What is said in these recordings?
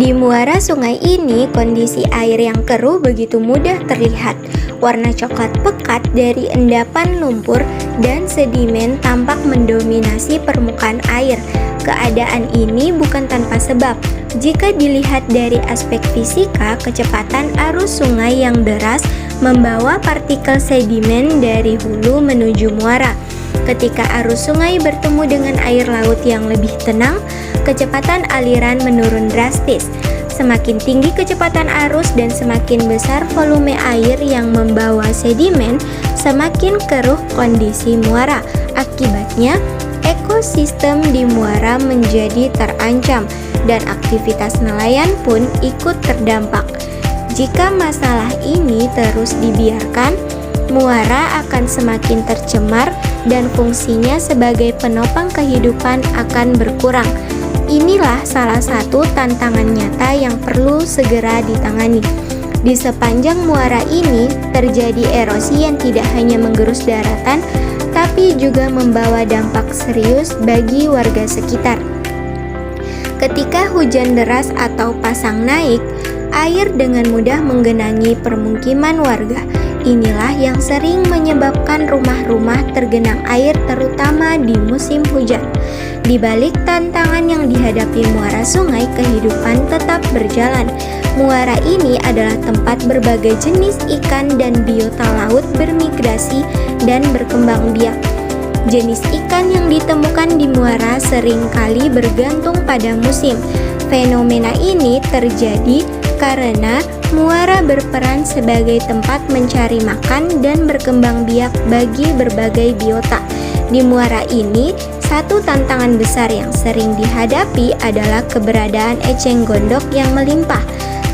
Di muara sungai ini, kondisi air yang keruh begitu mudah terlihat. Warna coklat pekat dari endapan lumpur dan sedimen tampak mendominasi permukaan air. Keadaan ini bukan tanpa sebab. Jika dilihat dari aspek fisika, kecepatan arus sungai yang deras membawa partikel sedimen dari hulu menuju muara. Ketika arus sungai bertemu dengan air laut yang lebih tenang, kecepatan aliran menurun drastis. Semakin tinggi kecepatan arus dan semakin besar volume air yang membawa sedimen, semakin keruh kondisi muara. Akibatnya, ekosistem di muara menjadi terancam dan aktivitas nelayan pun ikut terdampak. Jika masalah ini terus dibiarkan, muara akan semakin tercemar dan fungsinya sebagai penopang kehidupan akan berkurang. Inilah salah satu tantangan nyata yang perlu segera ditangani. Di sepanjang muara ini terjadi erosi yang tidak hanya menggerus daratan, tapi juga membawa dampak serius bagi warga sekitar. Ketika hujan deras atau pasang naik, air dengan mudah menggenangi permukiman warga. Inilah yang sering menyebabkan rumah-rumah tergenang air terutama di musim hujan. Di balik tantangan yang dihadapi muara sungai, kehidupan tetap berjalan. Muara ini adalah tempat berbagai jenis ikan dan biota laut bermigrasi dan berkembang biak. Jenis ikan yang ditemukan di muara seringkali bergantung pada musim. Fenomena ini terjadi karena muara berperan sebagai tempat mencari makan dan berkembang biak bagi berbagai biota. Di muara ini, satu tantangan besar yang sering dihadapi adalah keberadaan eceng gondok yang melimpah.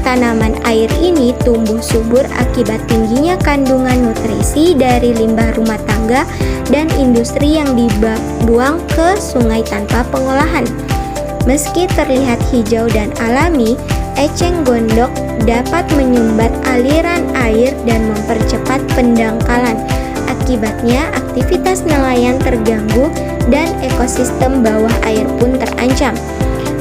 Tanaman air ini tumbuh subur akibat tingginya kandungan nutrisi dari limbah rumah tangga dan industri yang dibuang ke sungai tanpa pengolahan. Meski terlihat hijau dan alami, eceng gondok dapat menyumbat aliran air dan mempercepat pendangkalan. Akibatnya, aktivitas nelayan terganggu dan ekosistem bawah air pun terancam.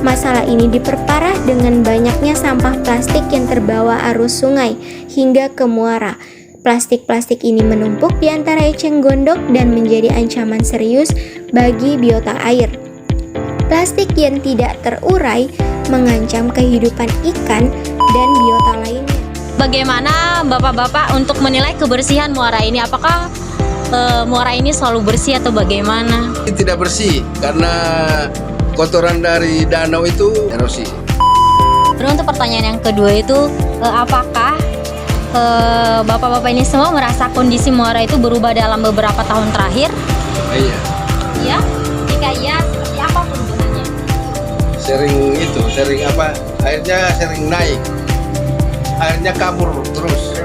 Masalah ini diperparah dengan banyaknya sampah plastik yang terbawa arus sungai hingga ke muara. Plastik-plastik ini menumpuk di antara eceng gondok dan menjadi ancaman serius bagi biota air. Plastik yang tidak terurai mengancam kehidupan ikan dan biota lainnya. Bagaimana Bapak-bapak untuk menilai kebersihan muara ini? Apakah muara ini selalu bersih atau bagaimana? Tidak bersih karena kotoran dari danau itu erosi. Terus untuk pertanyaan yang kedua itu, apakah Bapak-bapak ini semua merasa kondisi muara itu berubah dalam beberapa tahun terakhir? Iya. Iya? Jika iya, seperti apa perubahannya? Sering apa? Airnya sering naik. Airnya kabur terus.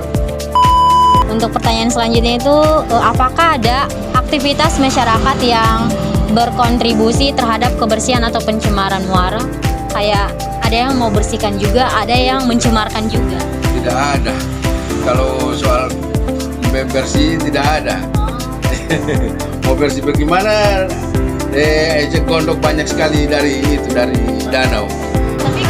Untuk pertanyaan selanjutnya itu, apakah ada aktivitas masyarakat yang berkontribusi terhadap kebersihan atau pencemaran muara? Kayak ada yang mau bersihkan juga, ada yang mencemarkan juga. Tidak ada. Kalau soal bersih tidak ada. Mau bersih bagaimana? Eceng gondok banyak sekali dari danau. Tapi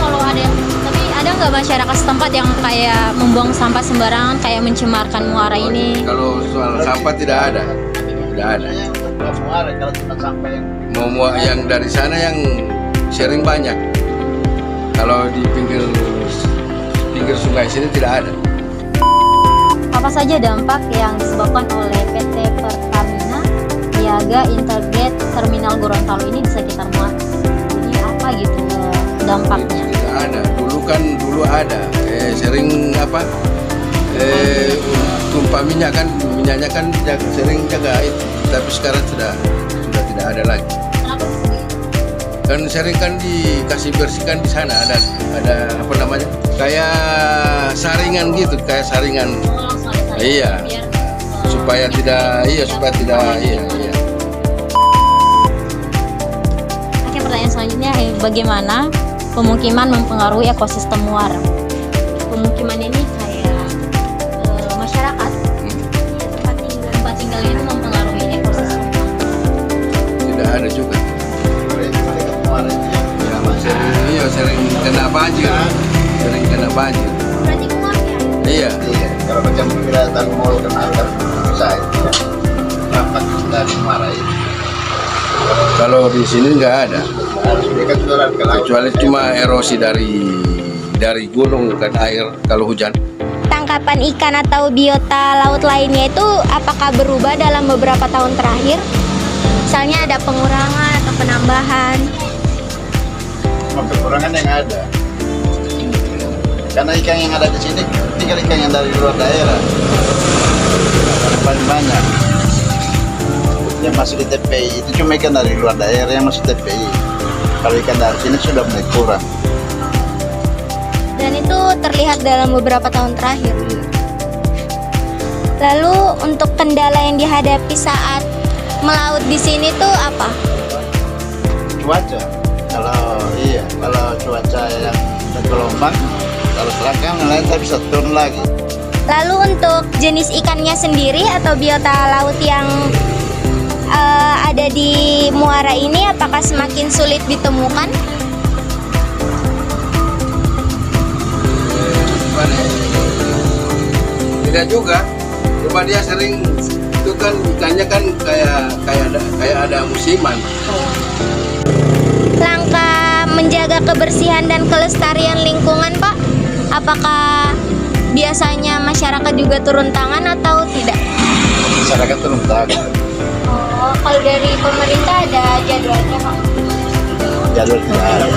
ada nggak masyarakat setempat yang kayak membuang sampah sembarangan, kayak mencemarkan muara ini? Kalau soal sampah tidak ada. Tidak ada. Mau yang dari sana yang sering banyak. Kalau di pinggir sungai sini tidak ada. Apa saja dampak yang disebabkan oleh PT Pertamina Niaga Integrate Terminal Gorontalo ini di sekitar muara? Jadi apa gitu dampaknya? Tidak ada. Dulu ada. Sering apa? Tumpah minyaknya kan sering jaga itu. Tapi sekarang sudah tidak ada lagi. Kenapa begitu? Kan sering kan dikasih bersihkan di sana ada apa namanya? Kayak saringan gitu, kayak saringan. Iya. Supaya tidak iya. Oke, pertanyaan selanjutnya, bagaimana pemukiman mempengaruhi ekosistem muara? Pemukiman ini kayak masyarakat, tempat tinggal itu mempengaruhi ekosistem. Tidak ada juga. Ya, sering kena banjir. Kata mau kenalkan saya dapat dari Muara ini. Kalau di sini nggak ada, Ini kan sudah ke laut. kecuali cuma erosi dari gunung kan air kalau hujan. Tangkapan ikan atau biota laut lainnya itu apakah berubah dalam beberapa tahun terakhir? Misalnya ada pengurangan atau penambahan? Kekurangan yang ada. Karena ikan yang ada di sini tinggal ikan yang dari luar daerah. Paling banyak. Yang masuk di TPI itu cuma ikan dari luar daerah yang masuk TPI. Kalau ikan dari sini sudah mulai kurang. Dan itu terlihat dalam beberapa tahun terakhir. Lalu untuk kendala yang dihadapi saat melaut di sini tuh apa? Cuaca. Kalau cuaca yang bergelombang, kalau serangkang lain saya bisa turun lagi. Lalu untuk jenis ikannya sendiri atau biota laut yang ada di muara ini apakah semakin sulit ditemukan? Tidak juga, cuma dia sering itu kan ikannya kan kayak ada musiman. Langkah menjaga kebersihan dan kelestarian lingkungan, Pak, apakah biasanya masyarakat juga turun tangan atau tidak? Masyarakat turun tangan. Oh, kalau dari pemerintah ada jadwalnya, Pak? Jadwal tidak ada.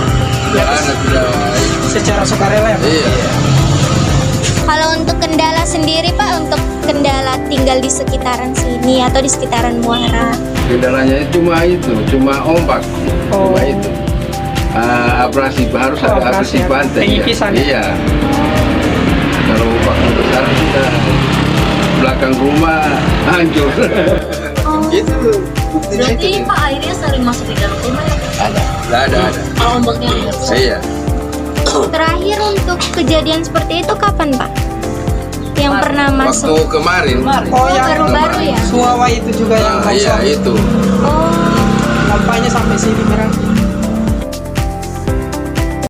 Tidak. Secara sukarela ya Pak? Iya. Kalau untuk kendala sendiri, Pak, untuk kendala tinggal di sekitaran sini atau di sekitaran muara? Kendalanya cuma ombak, cuma itu. Abrasi harus Oh, ada abrasi abrasi ya. pantai. Penyipisan ya? Iya. Kalau ombak besar kita belakang rumah hancur. Gitu. Buktinya Berarti itu. Pak airnya sering masuk di dalam rumah ya? Ada. Ada. Kalau ombaknya besar. Saya. Terakhir untuk kejadian seperti itu kapan, Pak? Yang pernah Waktu masuk? kemarin. Oh yang Baru-baru ya? Suawa itu juga yang Iya longsor. itu. Oh, Lampanya sampai sini merah.